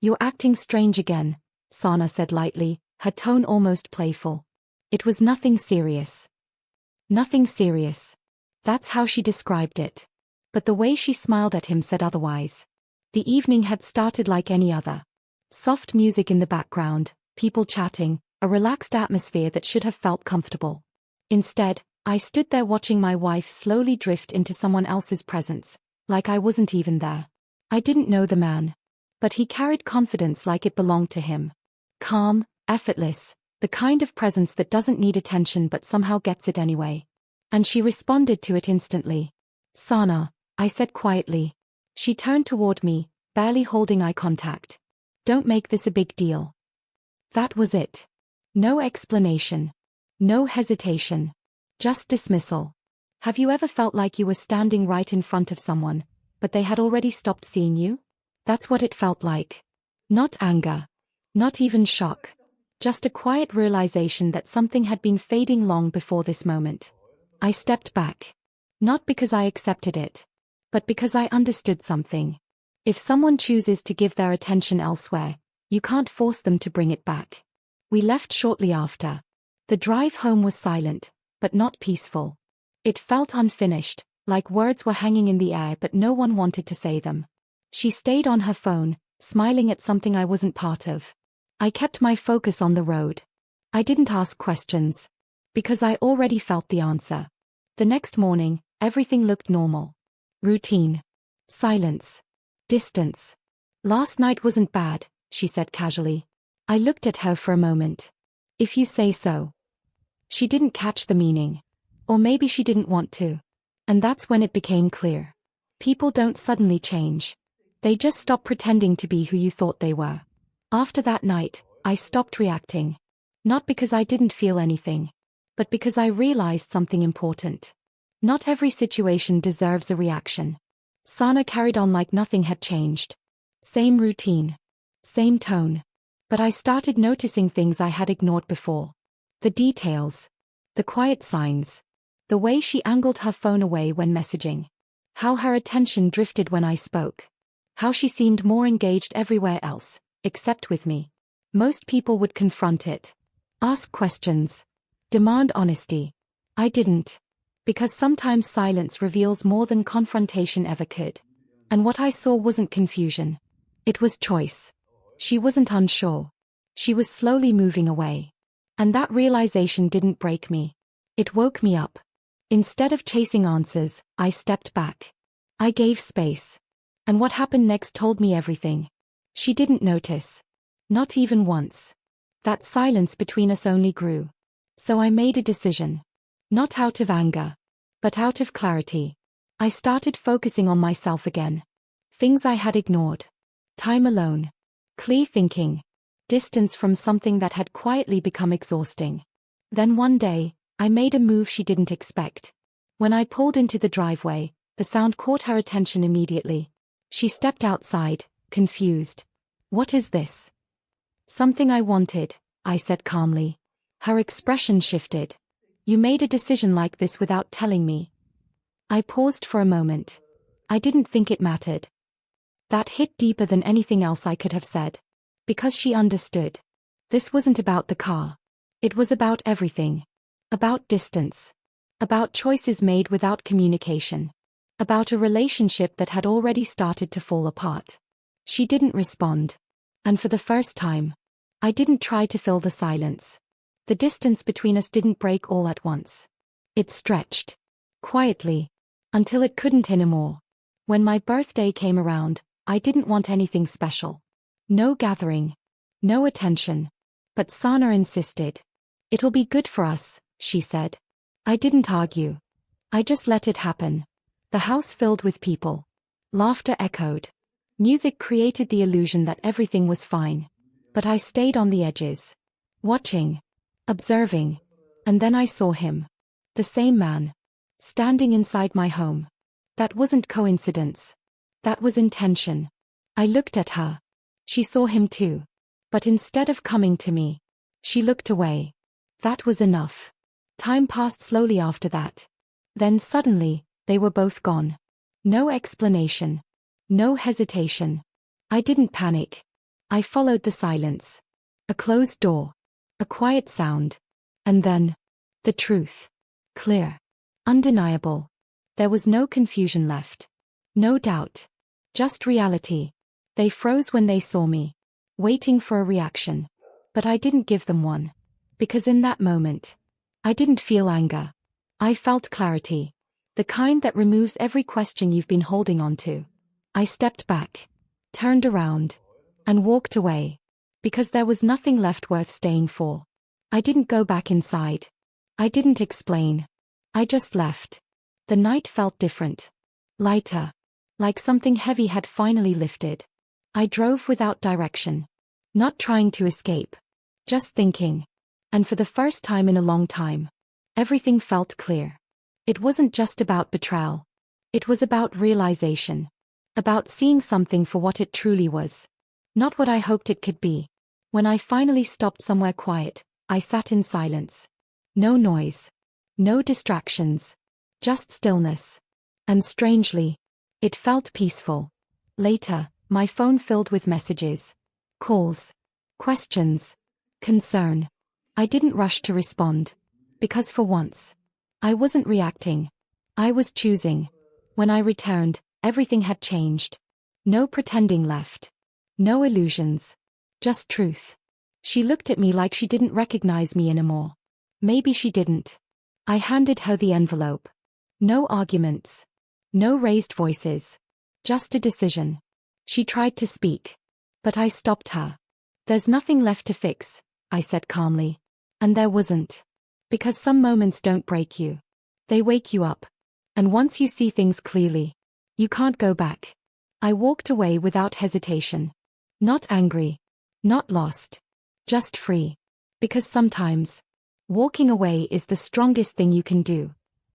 "You're acting strange again," Sana said lightly, her tone almost playful. "It was nothing serious." Nothing serious. That's how she described it. But the way she smiled at him said otherwise. The evening had started like any other. Soft music in the background, people chatting, a relaxed atmosphere that should have felt comfortable. Instead, I stood there watching my wife slowly drift into someone else's presence, like I wasn't even there. I didn't know the man. But he carried confidence like it belonged to him. Calm, effortless, the kind of presence that doesn't need attention but somehow gets it anyway. And she responded to it instantly. "Sana," I said quietly. She turned toward me, barely holding eye contact. "Don't make this a big deal." That was it. No explanation. No hesitation. Just dismissal. Have you ever felt like you were standing right in front of someone, but they had already stopped seeing you? That's what it felt like. Not anger. Not even shock. Just a quiet realization that something had been fading long before this moment. I stepped back. Not because I accepted it, but because I understood something. If someone chooses to give their attention elsewhere, you can't force them to bring it back. We left shortly after. The drive home was silent, but not peaceful. It felt unfinished, like words were hanging in the air but no one wanted to say them. She stayed on her phone, smiling at something I wasn't part of. I kept my focus on the road. I didn't ask questions. Because I already felt the answer. The next morning, everything looked normal. Routine. Silence. Distance. "Last night wasn't bad," she said casually. I looked at her for a moment. "If you say so." She didn't catch the meaning. Or maybe she didn't want to. And that's when it became clear. People don't suddenly change. They just stop pretending to be who you thought they were. After that night, I stopped reacting. Not because I didn't feel anything, but because I realized something important. Not every situation deserves a reaction. Sana carried on like nothing had changed. Same routine. Same tone. But I started noticing things I had ignored before. The details. The quiet signs. The way she angled her phone away when messaging. How her attention drifted when I spoke. How she seemed more engaged everywhere else, except with me. Most people would confront it. Ask questions. Demand honesty. I didn't. Because sometimes silence reveals more than confrontation ever could. And what I saw wasn't confusion. It was choice. She wasn't unsure. She was slowly moving away. And that realization didn't break me. It woke me up. Instead of chasing answers, I stepped back. I gave space. And what happened next told me everything. She didn't notice. Not even once. That silence between us only grew. So I made a decision. Not out of anger, but out of clarity. I started focusing on myself again. Things I had ignored. Time alone. Clear thinking. Distance from something that had quietly become exhausting. Then one day, I made a move she didn't expect. When I pulled into the driveway, the sound caught her attention immediately. She stepped outside, confused. "What is this?" "Something I wanted," I said calmly. Her expression shifted. "You made a decision like this without telling me." I paused for a moment. I didn't think it mattered. That hit deeper than anything else I could have said. Because she understood. This wasn't about the car. It was about everything. About distance. About choices made without communication. About a relationship that had already started to fall apart. She didn't respond. And for the first time, I didn't try to fill the silence. The distance between us didn't break all at once. It stretched. Quietly. Until it couldn't anymore. When my birthday came around, I didn't want anything special. No gathering. No attention. But Sana insisted. "It'll be good for us," she said. I didn't argue. I just let it happen. The house filled with people. Laughter echoed. Music created the illusion that everything was fine. But I stayed on the edges. Watching. Observing. And then I saw him. The same man. Standing inside my home. That wasn't coincidence. That was intention. I looked at her. She saw him too. But instead of coming to me, she looked away. That was enough. Time passed slowly after that. Then suddenly, they were both gone. No explanation. No hesitation. I didn't panic. I followed the silence. A closed door. A quiet sound. And then, the truth. Clear. Undeniable. There was no confusion left. No doubt. Just reality. They froze when they saw me, waiting for a reaction. But I didn't give them one. Because in that moment, I didn't feel anger. I felt clarity. The kind that removes every question you've been holding on to. I stepped back, turned around, and walked away. Because there was nothing left worth staying for. I didn't go back inside. I didn't explain. I just left. The night felt different. Lighter. Like something heavy had finally lifted. I drove without direction. Not trying to escape. Just thinking. And for the first time in a long time, everything felt clear. It wasn't just about betrayal. It was about realization. About seeing something for what it truly was. Not what I hoped it could be. When I finally stopped somewhere quiet, I sat in silence. No noise. No distractions. Just stillness. And strangely, it felt peaceful. Later, my phone filled with messages. Calls. Questions. Concern. I didn't rush to respond. Because for once, I wasn't reacting. I was choosing. When I returned, everything had changed. No pretending left. No illusions. Just truth. She looked at me like she didn't recognize me anymore. Maybe she didn't. I handed her the envelope. No arguments. No raised voices. Just a decision. She tried to speak. But I stopped her. There's nothing left to fix, I said calmly. And there wasn't. Because some moments don't break you. They wake you up. And once you see things clearly, you can't go back. I walked away without hesitation. Not angry. Not lost. Just free. Because sometimes, walking away is the strongest thing you can do.